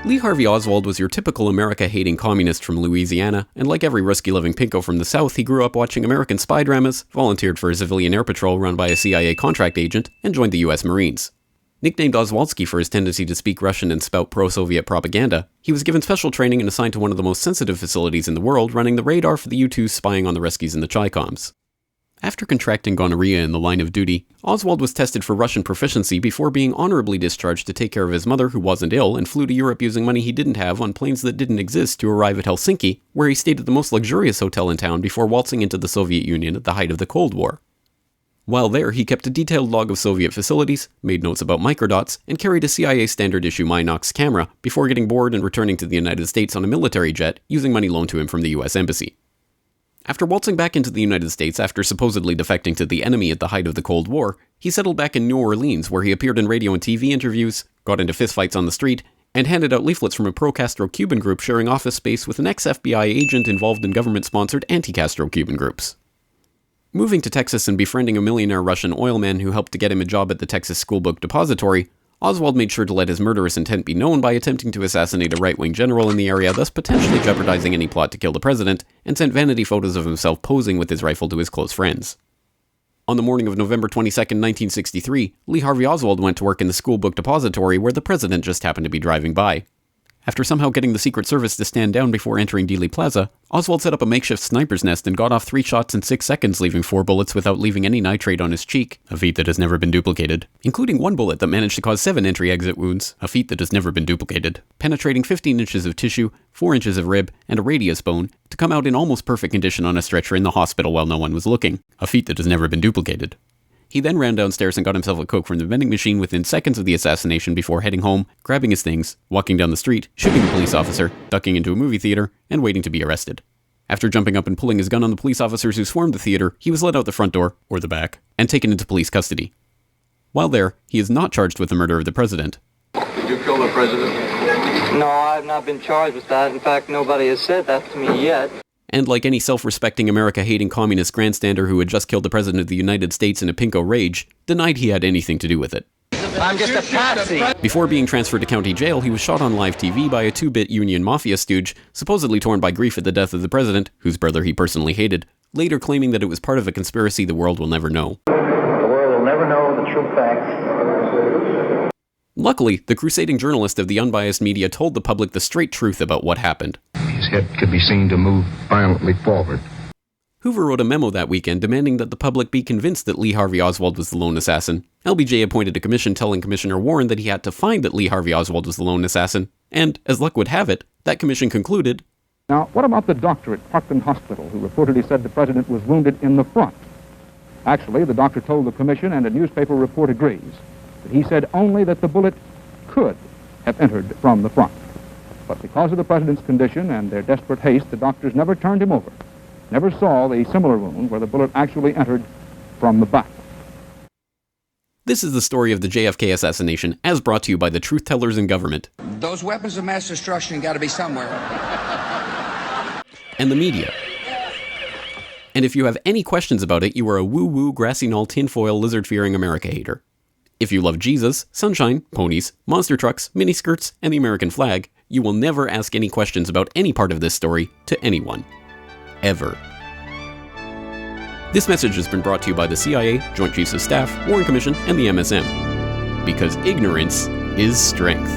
Lee Harvey Oswald was your typical America-hating communist from Louisiana, and like every risky-living pinko from the South, he grew up watching American spy dramas, volunteered for a civilian air patrol run by a CIA contract agent, and joined the US Marines. Nicknamed Oswaldsky for his tendency to speak Russian and spout pro-Soviet propaganda, he was given special training and assigned to one of the most sensitive facilities in the world, running the radar for the U-2s spying on the Ruskies and the Chi-Coms. After contracting gonorrhea in the line of duty, Oswald was tested for Russian proficiency before being honorably discharged to take care of his mother who wasn't ill and flew to Europe using money he didn't have on planes that didn't exist to arrive at Helsinki, where he stayed at the most luxurious hotel in town before waltzing into the Soviet Union at the height of the Cold War. While there, he kept a detailed log of Soviet facilities, made notes about microdots, and carried a CIA standard-issue Minox camera before getting bored and returning to the United States on a military jet using money loaned to him from the US Embassy. After waltzing back into the United States after supposedly defecting to the enemy at the height of the Cold War, he settled back in New Orleans where he appeared in radio and TV interviews, got into fistfights on the street, and handed out leaflets from a pro-Castro Cuban group sharing office space with an ex-FBI agent involved in government-sponsored anti-Castro Cuban groups. Moving to Texas and befriending a millionaire Russian oilman who helped to get him a job at the Texas Schoolbook Depository, Oswald made sure to let his murderous intent be known by attempting to assassinate a right-wing general in the area, thus potentially jeopardizing any plot to kill the president, and sent vanity photos of himself posing with his rifle to his close friends. On the morning of November 22, 1963, Lee Harvey Oswald went to work in the Schoolbook Depository where the president just happened to be driving by. After somehow getting the Secret Service to stand down before entering Dealey Plaza, Oswald set up a makeshift sniper's nest and got off 3 shots in 6 seconds, leaving 4 bullets without leaving any nitrate on his cheek, a feat that has never been duplicated, including 1 bullet that managed to cause 7 entry-exit wounds, a feat that has never been duplicated, penetrating 15 inches of tissue, 4 inches of rib, and a radius bone, to come out in almost perfect condition on a stretcher in the hospital while no one was looking, a feat that has never been duplicated. He then ran downstairs and got himself a Coke from the vending machine within seconds of the assassination before heading home, grabbing his things, walking down the street, shooting a police officer, ducking into a movie theater, and waiting to be arrested. After jumping up and pulling his gun on the police officers who swarmed the theater, he was let out the front door, or the back, and taken into police custody. While there, he is not charged with the murder of the president. Did you kill the president? No, I've not been charged with that. In fact, nobody has said that to me yet. And like any self-respecting America-hating communist grandstander who had just killed the President of the United States in a pinko rage, denied he had anything to do with it. I'm just a patsy. Before being transferred to county jail, he was shot on live TV by a 2-bit Union Mafia stooge, supposedly torn by grief at the death of the president, whose brother he personally hated, later claiming that it was part of a conspiracy the world will never know. The world will never know the true facts. Luckily, the crusading journalist of the unbiased media told the public the straight truth about what happened. His head could be seen to move violently forward. Hoover wrote a memo that weekend demanding that the public be convinced that Lee Harvey Oswald was the lone assassin. LBJ appointed a commission telling Commissioner Warren that he had to find that Lee Harvey Oswald was the lone assassin, and, as luck would have it, that commission concluded, "Now, what about the doctor at Parkland Hospital who reportedly said the president was wounded in the front? Actually, the doctor told the commission, and a newspaper report agrees, that he said only that the bullet could have entered from the front. But because of the president's condition and their desperate haste, the doctors never turned him over, never saw the similar wound where the bullet actually entered from the back." This is the story of the JFK assassination, as brought to you by the truth tellers in government. Those weapons of mass destruction got to be somewhere. And the media. And if you have any questions about it, you are a woo-woo, grassy knoll, tinfoil, lizard-fearing America hater. If you love Jesus, sunshine, ponies, monster trucks, miniskirts, and the American flag, you will never ask any questions about any part of this story to anyone. Ever. This message has been brought to you by the CIA, Joint Chiefs of Staff, Warren Commission, and the MSM. Because ignorance is strength.